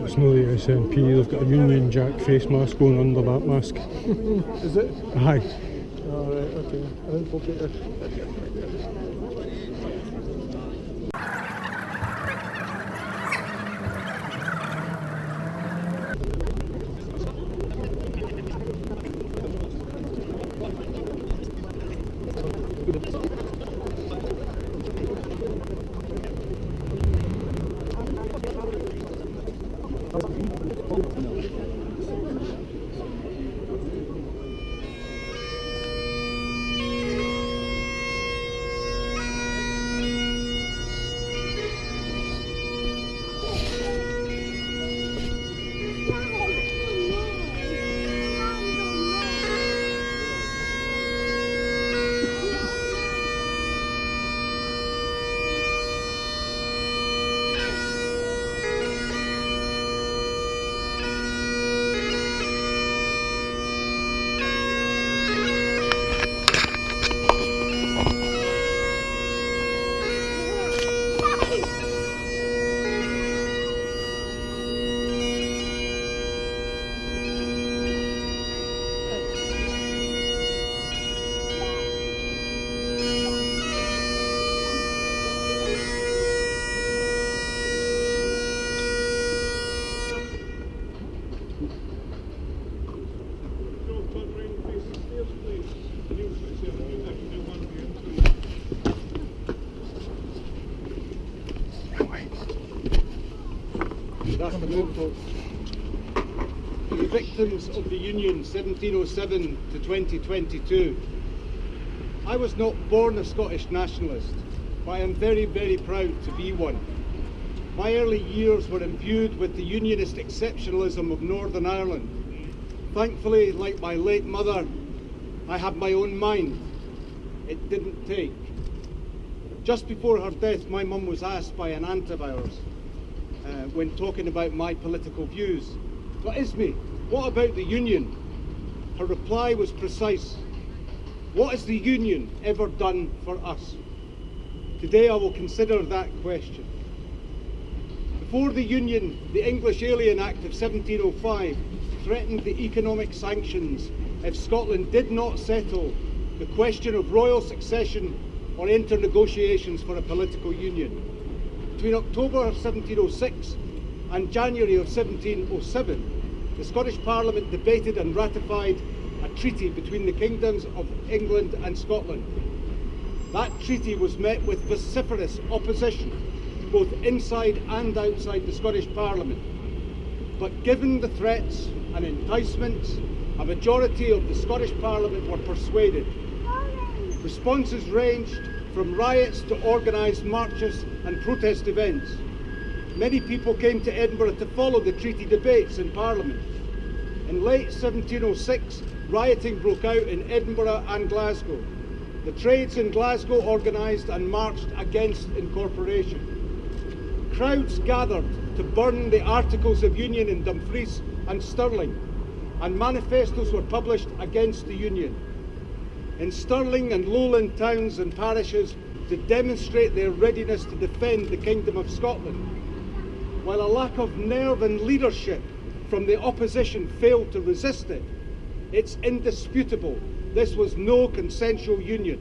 It's not the SNP, they've got a Union Jack face mask going under that mask. Is it? Aye. Alright, okay. I think we'll get it. The victims of the Union 1707 to 2022. I was not born a Scottish nationalist, but I am very, very proud to be one. My early years were imbued with the Unionist exceptionalism of Northern Ireland. Thankfully, like my late mother, I have my own mind. It didn't take. Just before her death, my mum was asked by an aunt of ours, when talking about my political views, "But Ismay, what about the Union?" Her reply was precise. What has the Union ever done for us? Today I will consider that question. Before the Union, the English Alien Act of 1705 threatened the economic sanctions if Scotland did not settle the question of royal succession or enter negotiations for a political union. Between October 1706 and January of 1707, the Scottish Parliament debated and ratified a treaty between the kingdoms of England and Scotland. That treaty was met with vociferous opposition, both inside and outside the Scottish Parliament. But given the threats and enticements, a majority of the Scottish Parliament were persuaded. Responses ranged from riots to organised marches and protest events. Many people came to Edinburgh to follow the treaty debates in Parliament. In late 1706, rioting broke out in Edinburgh and Glasgow. The trades in Glasgow organised and marched against incorporation. Crowds gathered to burn the Articles of Union in Dumfries and Stirling, and manifestos were published against the Union. In Stirling and Lowland towns and parishes to demonstrate their readiness to defend the Kingdom of Scotland. While a lack of nerve and leadership from the opposition failed to resist it, it's indisputable This was no consensual union.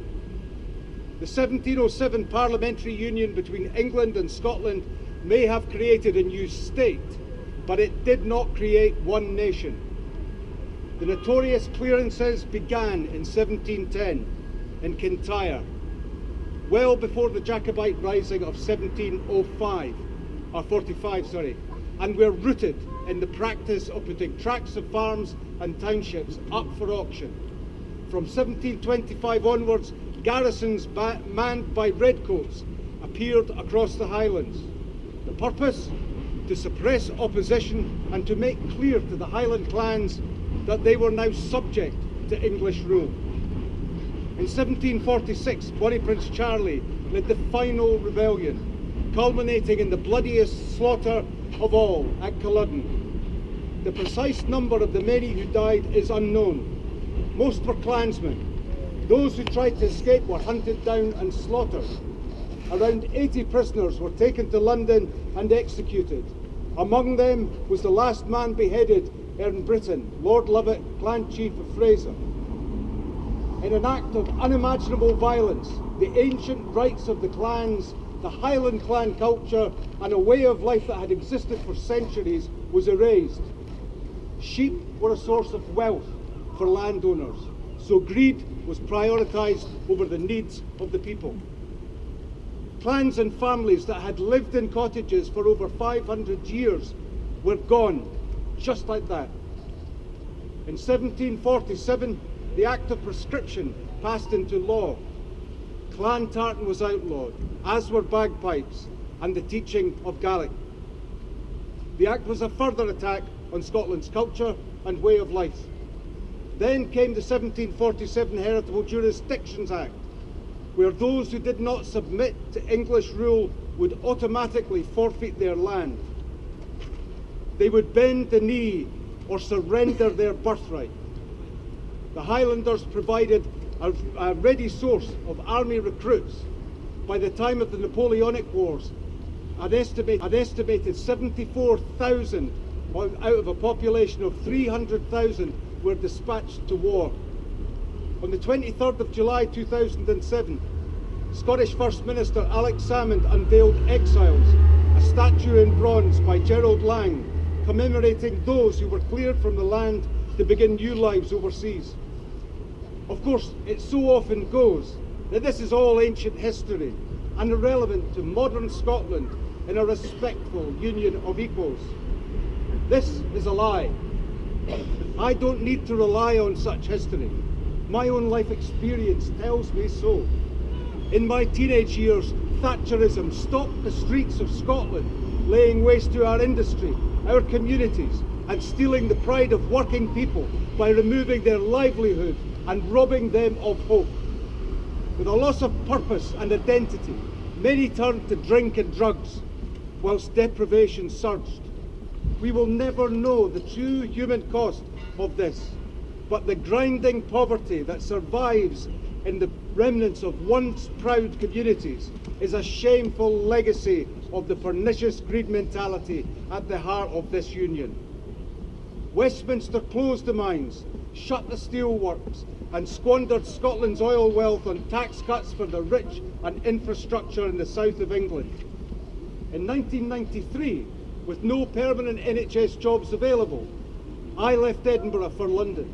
The 1707 parliamentary union between England and Scotland may have created a new state, but it did not create one nation. The notorious clearances began in 1710 in Kintyre, well before the Jacobite Rising of 1745, and were rooted in the practice of putting tracts of farms and townships up for auction. From 1725 onwards, garrisons manned by redcoats appeared across the Highlands. The purpose? To suppress opposition and to make clear to the Highland clans that they were now subject to English rule. In 1746, Bonnie Prince Charlie led the final rebellion, culminating in the bloodiest slaughter of all at Culloden. The precise number of the many who died is unknown. Most were clansmen. Those who tried to escape were hunted down and slaughtered. Around 80 prisoners were taken to London and executed. Among them was the last man beheaded in Britain, Lord Lovat, clan chief of Fraser. In an act of unimaginable violence, the ancient rights of the clans, the Highland clan culture, and a way of life that had existed for centuries was erased. Sheep were a source of wealth for landowners, so greed was prioritised over the needs of the people. Clans and families that had lived in cottages for over 500 years were gone, just like that. In 1747, the Act of Prescription passed into law. Clan tartan was outlawed, as were bagpipes and the teaching of Gaelic. The Act was a further attack on Scotland's culture and way of life. Then came the 1747 Heritable Jurisdictions Act, where those who did not submit to English rule would automatically forfeit their land. They would bend the knee or surrender their birthright. The Highlanders provided a ready source of army recruits. By the time of the Napoleonic Wars, an estimated 74,000 out of a population of 300,000 were dispatched to war. On the 23rd of July 2007, Scottish First Minister Alex Salmond unveiled Exiles, a statue in bronze by Gerald Lang, commemorating those who were cleared from the land to begin new lives overseas. Of course, it so often goes that this is all ancient history and irrelevant to modern Scotland in a respectful union of equals. This is a lie. I don't need to rely on such history. My own life experience tells me so. In my teenage years, Thatcherism stopped the streets of Scotland, laying waste to our industry, our communities, and stealing the pride of working people by removing their livelihood and robbing them of hope. With a loss of purpose and identity, many turned to drink and drugs, whilst deprivation surged. We will never know the true human cost of this, but the grinding poverty that survives in the remnants of once proud communities is a shameful legacy of the pernicious greed mentality at the heart of this union. Westminster closed the mines, shut the steelworks, and squandered Scotland's oil wealth on tax cuts for the rich and infrastructure in the south of England. In 1993, with no permanent NHS jobs available, I left Edinburgh for London.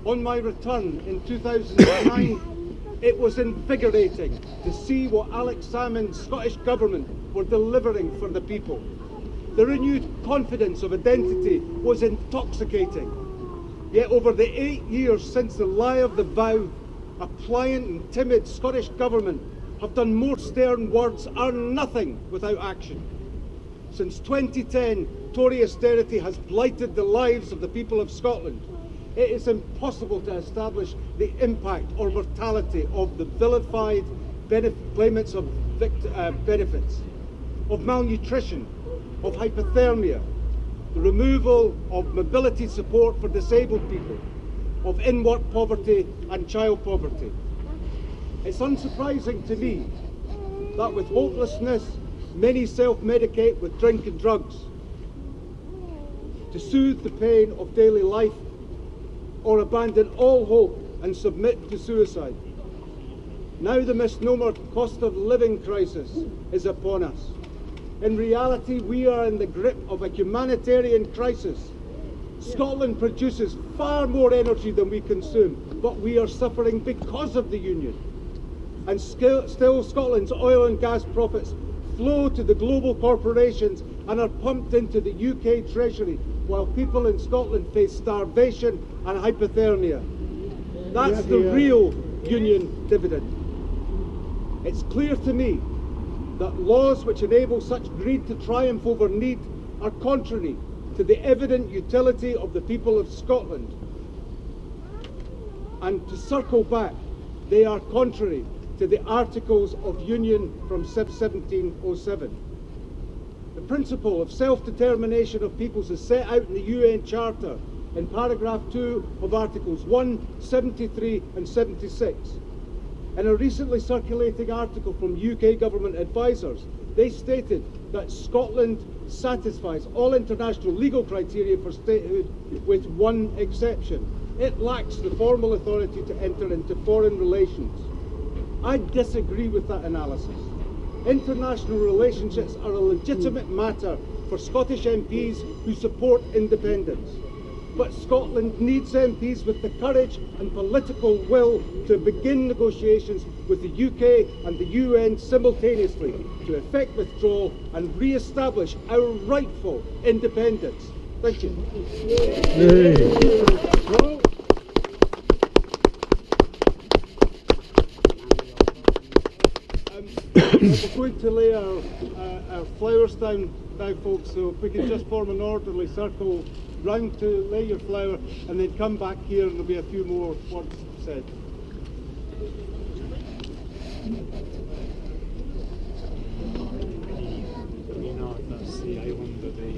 On my return in 2009, it was invigorating to see what Alex Salmond's Scottish Government were delivering for the people. The renewed confidence of identity was intoxicating. Yet over the 8 years since the lie of the vow, a pliant and timid Scottish Government have done more. Stern words are nothing without action. Since 2010, Tory austerity has blighted the lives of the people of Scotland. It is impossible to establish the impact or mortality of the vilified claimants of benefits, of malnutrition, of hypothermia, the removal of mobility support for disabled people, of in-work poverty and child poverty. It's unsurprising to me that with hopelessness, many self-medicate with drink and drugs to soothe the pain of daily life or abandon all hope and submit to suicide. Now the misnomer cost of living crisis is upon us. In reality, we are in the grip of a humanitarian crisis. Scotland produces far more energy than we consume, but we are suffering because of the Union. And still Scotland's oil and gas profits flow to the global corporations and are pumped into the UK Treasury, while people in Scotland face starvation and hypothermia. That's the real Union dividend. It's clear to me that laws which enable such greed to triumph over need are contrary to the evident utility of the people of Scotland. And to circle back, they are contrary to the Articles of Union from 1707. The principle of self-determination of peoples is set out in the UN Charter in paragraph 2 of Articles 1, 73 and 76. In a recently circulating article from UK government advisors, they stated that Scotland satisfies all international legal criteria for statehood with one exception. It lacks the formal authority to enter into foreign relations. I disagree with that analysis. International relationships are a legitimate matter for Scottish MPs who support independence. But Scotland needs MPs with the courage and political will to begin negotiations with the UK and the UN simultaneously to effect withdrawal and re-establish our rightful independence. Thank you. We're going to lay our flowers down now, folks, so if we can just form an orderly circle round to lay your flower and then come back here and there'll be a few more words said. You know, that's the island that they...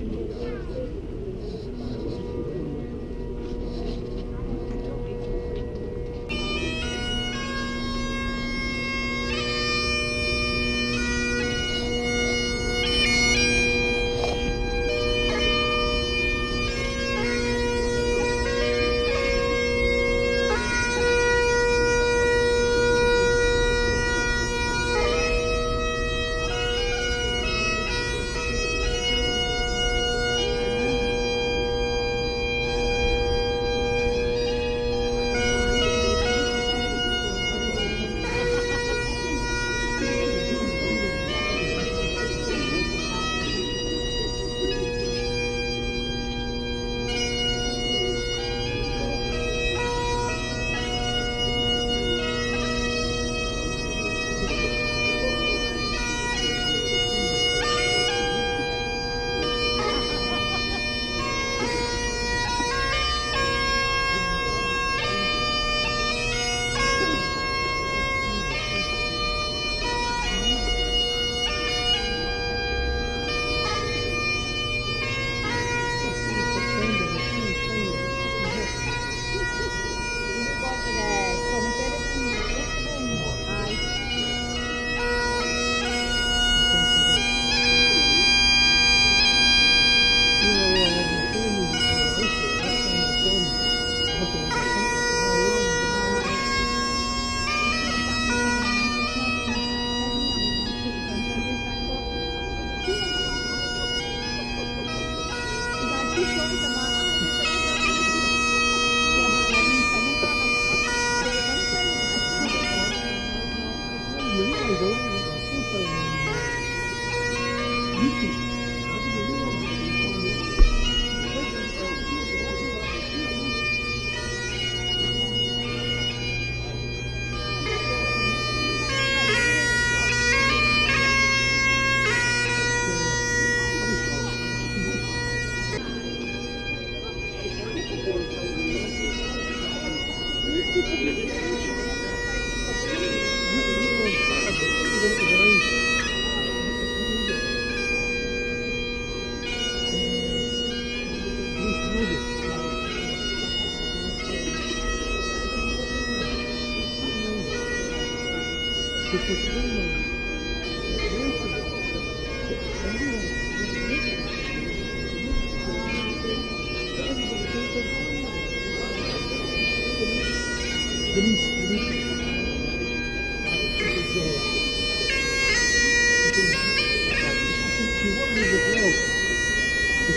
She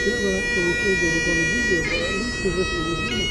never actually said they were going to be there, but at least as if they were there.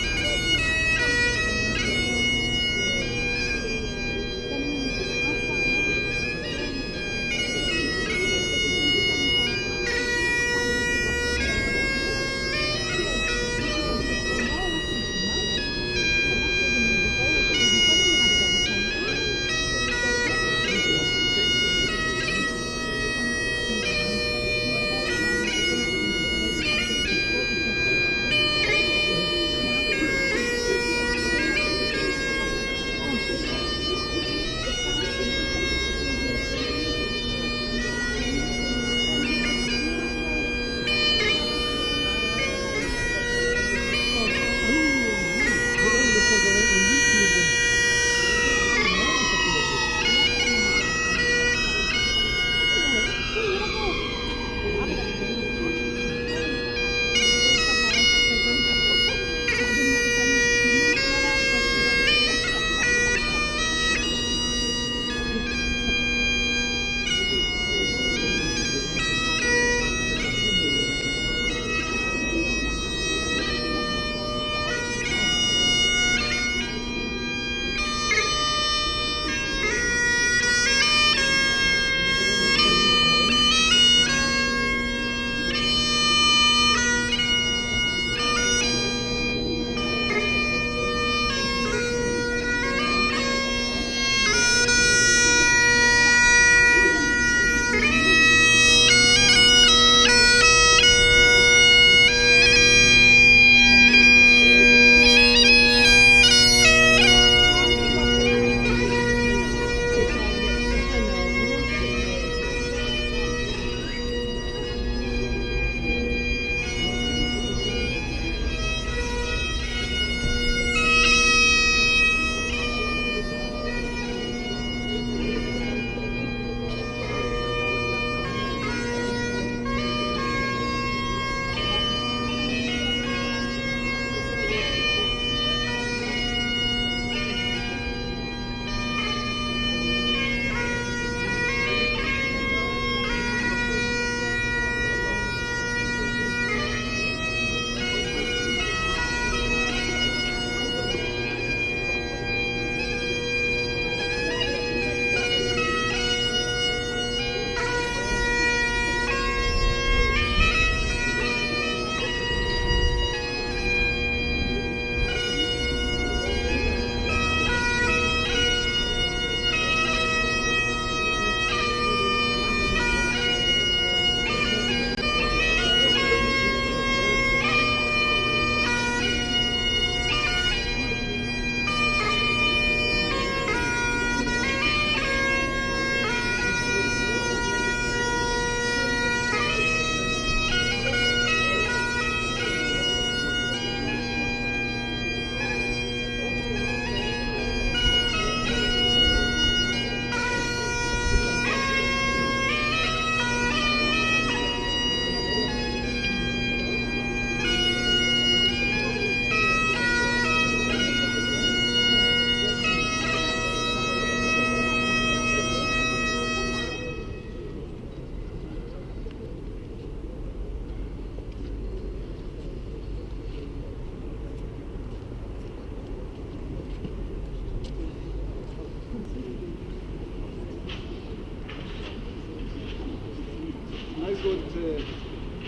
I'm going to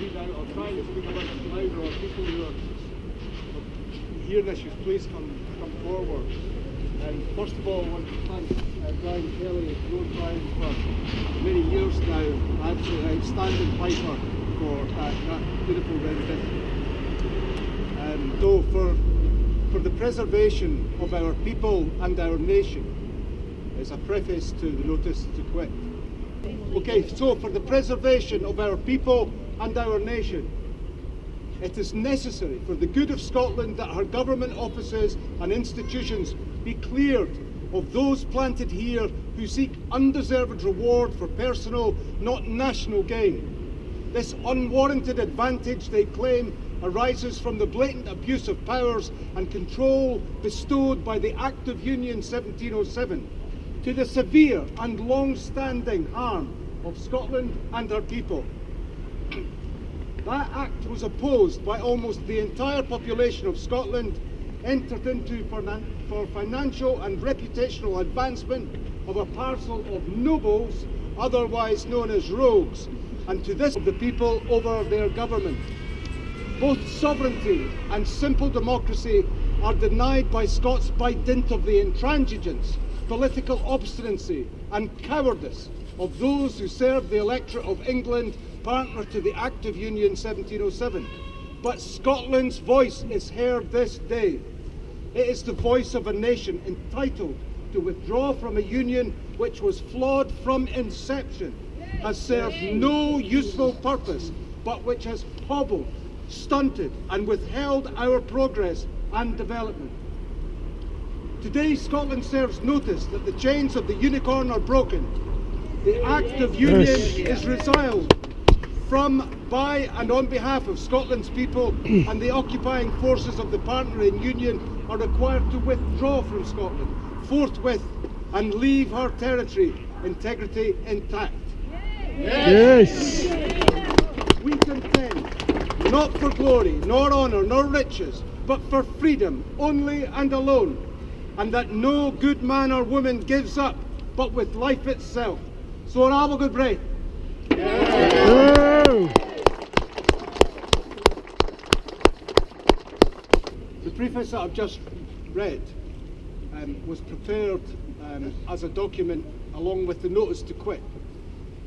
read out, I'll try and speak a little louder, or people who hear this, please come forward. And first of all, I want to thank Brian Kelly, I've known Brian for many years now, absolutely outstanding piper for that beautiful rendition. So for the preservation of our people and our nation, as a preface to the notice to quit. Okay, so for the preservation of our people and our nation, it is necessary for the good of Scotland that her government offices and institutions be cleared of those planted here who seek undeserved reward for personal, not national gain. This unwarranted advantage they claim arises from the blatant abuse of powers and control bestowed by the Act of Union 1707 to the severe and long-standing harm of Scotland and her people. That Act was opposed by almost the entire population of Scotland, entered into for financial and reputational advancement of a parcel of nobles, otherwise known as rogues, and to this of the people over their government. Both sovereignty and simple democracy are denied by Scots by dint of the intransigence, political obstinacy and cowardice of those who serve the electorate of England, partner to the Act of Union 1707. But Scotland's voice is heard this day. It is the voice of a nation entitled to withdraw from a union which was flawed from inception, has served no useful purpose, but which has hobbled, stunted and withheld our progress and development. Today Scotland serves notice that the chains of the unicorn are broken. The Act of Union is resiled from, by and on behalf of Scotland's people, and the occupying forces of the partner in union are required to withdraw from Scotland forthwith and leave her territory integrity intact. Yes! We contend not for glory, nor honour, nor riches, but for freedom only and alone, and that no good man or woman gives up, but with life itself. So I will go breath. The preface that I've just read was prepared as a document along with the notice to quit,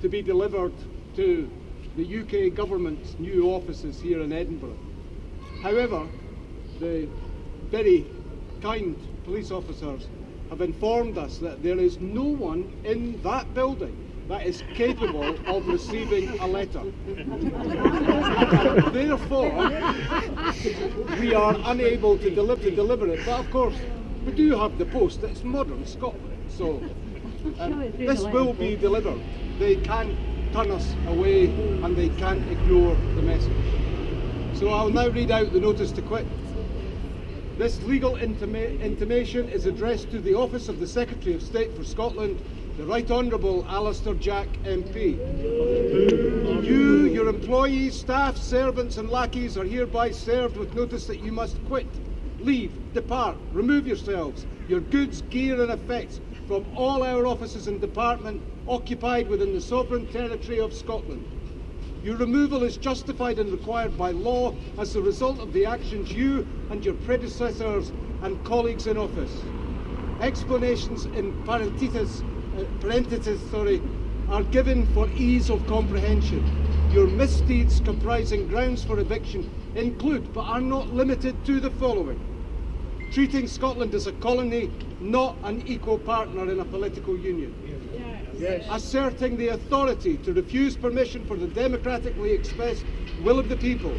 to be delivered to the UK government's new offices here in Edinburgh. However, the very kind police officers have informed us that there is no one in that building that is capable of receiving a letter. Therefore, we are unable to deliver it. But of course, we do have the post. It's modern Scotland, so this will be delivered. They can't turn us away and they can't ignore the message. So I'll now read out the notice to quit. This legal intimation is addressed to the Office of the Secretary of State for Scotland, the Right Honourable Alistair Jack MP. You, your employees, staff, servants and lackeys are hereby served with notice that you must quit, leave, depart, remove yourselves, your goods, gear and effects from all our offices and department occupied within the sovereign territory of Scotland. Your removal is justified and required by law as the result of the actions you and your predecessors and colleagues in office. Explanations in parentheses are given for ease of comprehension. Your misdeeds comprising grounds for eviction include, but are not limited to, the following: treating Scotland as a colony, not an equal partner in a political union. Yes. Asserting the authority to refuse permission for the democratically expressed will of the people.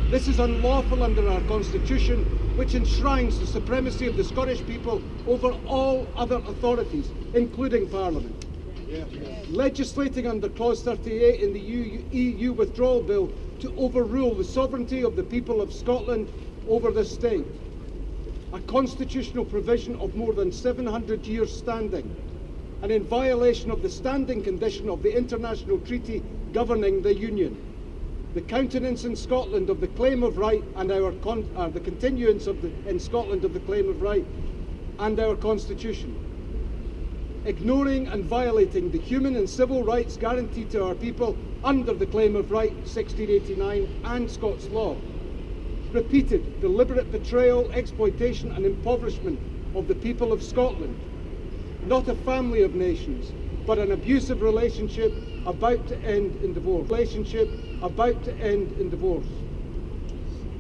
This is unlawful under our constitution, which enshrines the supremacy of the Scottish people over all other authorities, including Parliament. Yes. Legislating under clause 38 in the EU withdrawal bill to overrule the sovereignty of the people of Scotland over the state. A constitutional provision of more than 700 years standing, and in violation of the standing condition of the international treaty governing the Union. The countenance in Scotland of the claim of right and the continuance of in Scotland of the claim of right and our constitution. Ignoring and violating the human and civil rights guaranteed to our people under the claim of right 1689 and Scots law. Repeated deliberate betrayal, exploitation and impoverishment of the people of Scotland. Not a family of nations, but an abusive relationship about to end in divorce.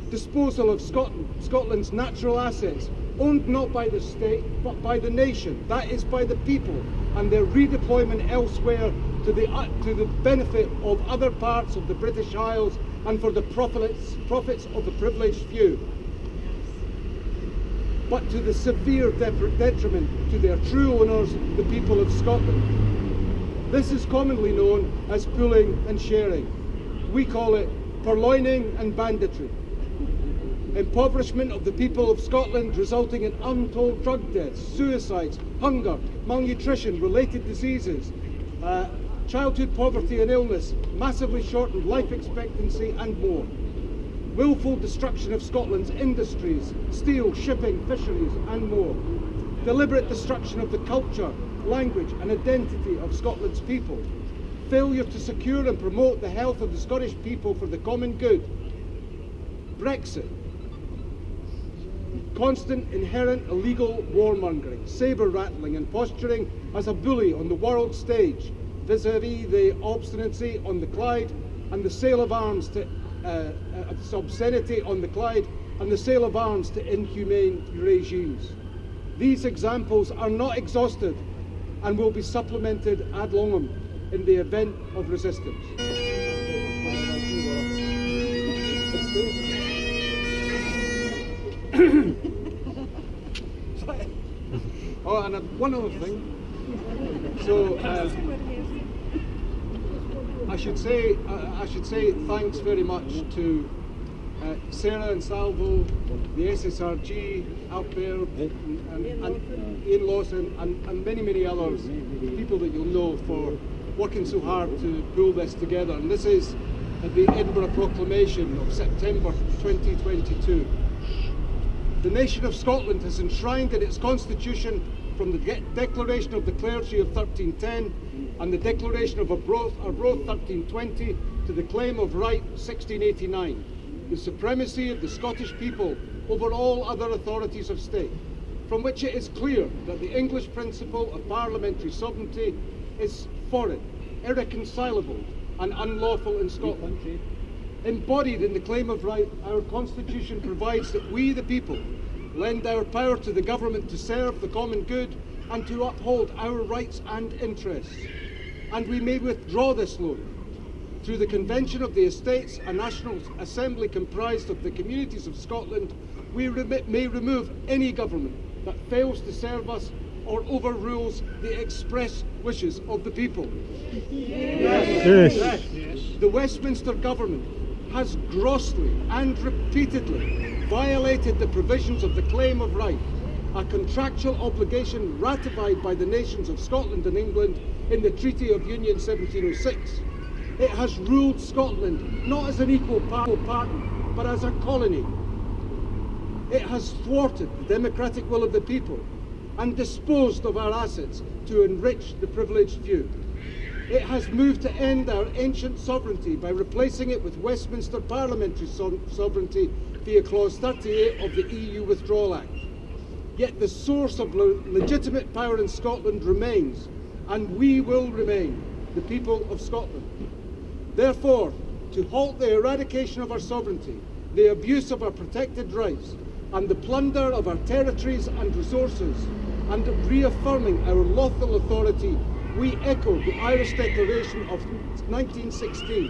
Disposal of Scotland's natural assets, owned not by the state, but by the nation, that is by the people, and their redeployment elsewhere to the benefit of other parts of the British Isles and for the profits of the privileged few, but to the severe detriment to their true owners, the people of Scotland. This is commonly known as pooling and sharing. We call it purloining and banditry. impoverishment of the people of Scotland resulting in untold drug deaths, suicides, hunger, malnutrition, related diseases, childhood poverty and illness, massively shortened life expectancy and more. Willful destruction of Scotland's industries, steel, shipping, fisheries and more. Deliberate destruction of the culture, language and identity of Scotland's people. Failure to secure and promote the health of the Scottish people for the common good. Brexit. Constant, inherent, illegal warmongering, sabre-rattling and posturing as a bully on the world stage, vis-a-vis the obstinacy on the Clyde and the sale of arms to obscenity on the Clyde and the sale of arms to inhumane regimes. These examples are not exhaustive and will be supplemented ad longum in the event of resistance. Oh, and one other thing. So I should say thanks very much to Sarah and Salvo, the SSRG out there, and Ian Lawson, and many others, people that you'll know, for working so hard to pull this together. And this is the Edinburgh Proclamation of September 2022. The nation of Scotland has enshrined in its constitution, from the Declaration of the Clergy of 1310 and the Declaration of Arbroath 1320 to the Claim of Right 1689, the supremacy of the Scottish people over all other authorities of state, from which it is clear that the English principle of parliamentary sovereignty is foreign, irreconcilable and unlawful in Scotland. Embodied in the Claim of Right, our Constitution provides that we, the people, lend our power to the government to serve the common good and to uphold our rights and interests. And we may withdraw this loan through the Convention of the Estates, a National Assembly comprised of the communities of Scotland. We may remove any government that fails to serve us or overrules the express wishes of the people. Yes. The Westminster government has grossly and repeatedly violated the provisions of the Claim of Right, a contractual obligation ratified by the nations of Scotland and England in the Treaty of Union 1706. It has ruled Scotland not as an equal partner, but as a colony. It has thwarted the democratic will of the people and disposed of our assets to enrich the privileged few. It has moved to end our ancient sovereignty by replacing it with Westminster parliamentary sovereignty via Clause 38 of the EU Withdrawal Act. Yet the source of legitimate power in Scotland remains, and we will remain, the people of Scotland. Therefore, to halt the eradication of our sovereignty, the abuse of our protected rights, and the plunder of our territories and resources, and reaffirming our lawful authority, we echo the Irish Declaration of 1916.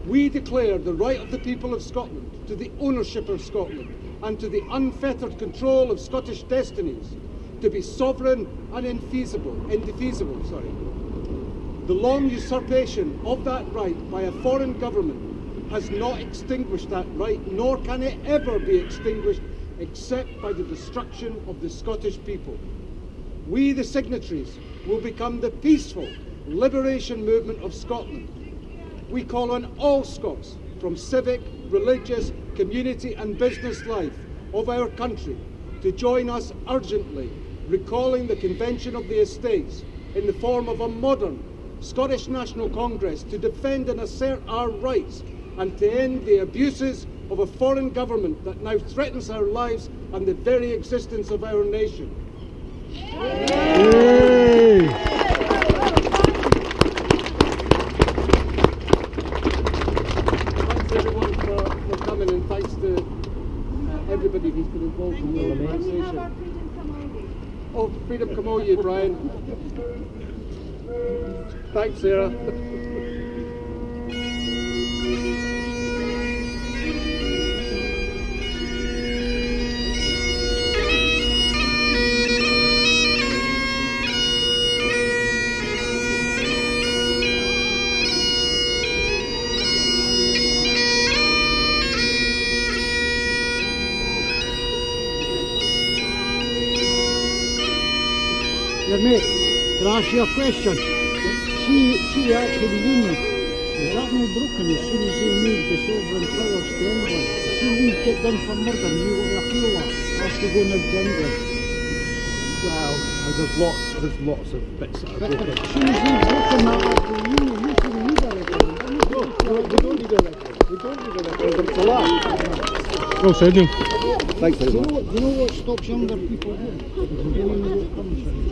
We declare the right of the people of Scotland to the ownership of Scotland and to the unfettered control of Scottish destinies, to be sovereign and indefeasible. The long usurpation of that right by a foreign government has not extinguished that right, nor can it ever be extinguished except by the destruction of the Scottish people. We, the signatories, will become the peaceful liberation movement of Scotland. We call on all Scots from civic, religious, community and business life of our country to join us urgently, recalling the Convention of the Estates in the form of a modern Scottish National Congress to defend and assert our rights and to end the abuses of a foreign government that now threatens our lives and the very existence of our nation. Yay! Thanks everyone for coming, and thanks to everybody who's been involved in the organisation. Oh, Freedom Camogie, Brian. Thanks, Sarah. Your mate, can I ask you a question? See the Act of the Union, is that no broken as soon as they move the sovereign powers to England? See we get done for murder and you got to appeal that, has to go now to England. Well, there's lots of bits that are But broken. as soon as we've broken that Act of the Union, you shouldn't need a referendum. No, we don't need a referendum. We don't need a referendum for that. Well said, Neil. Thanks very Do much. you know what stops younger people here? They don't know what comes from.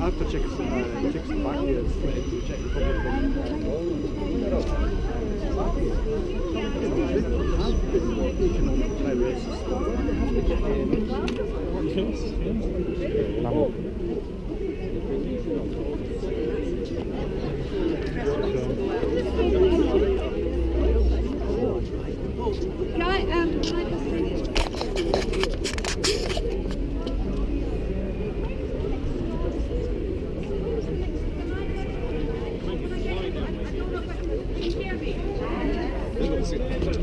After Czechoslovakia is split into the Czech Can I just say this?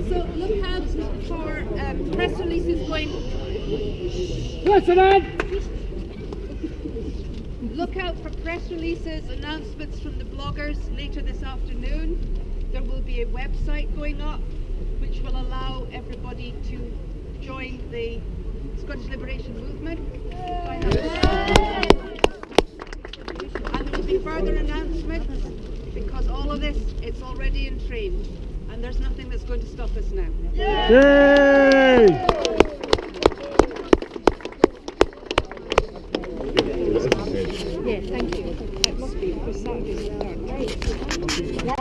So look out for press releases going. Look out for press releases, announcements from the bloggers later this afternoon. There will be a website going up which will allow everybody to join the Scottish Liberation Movement. And there will be further announcements because all of this, it's already in train and there's nothing that's going to stop us now. Yay! Yes, thank you. It must be because Saturday's the 3rd.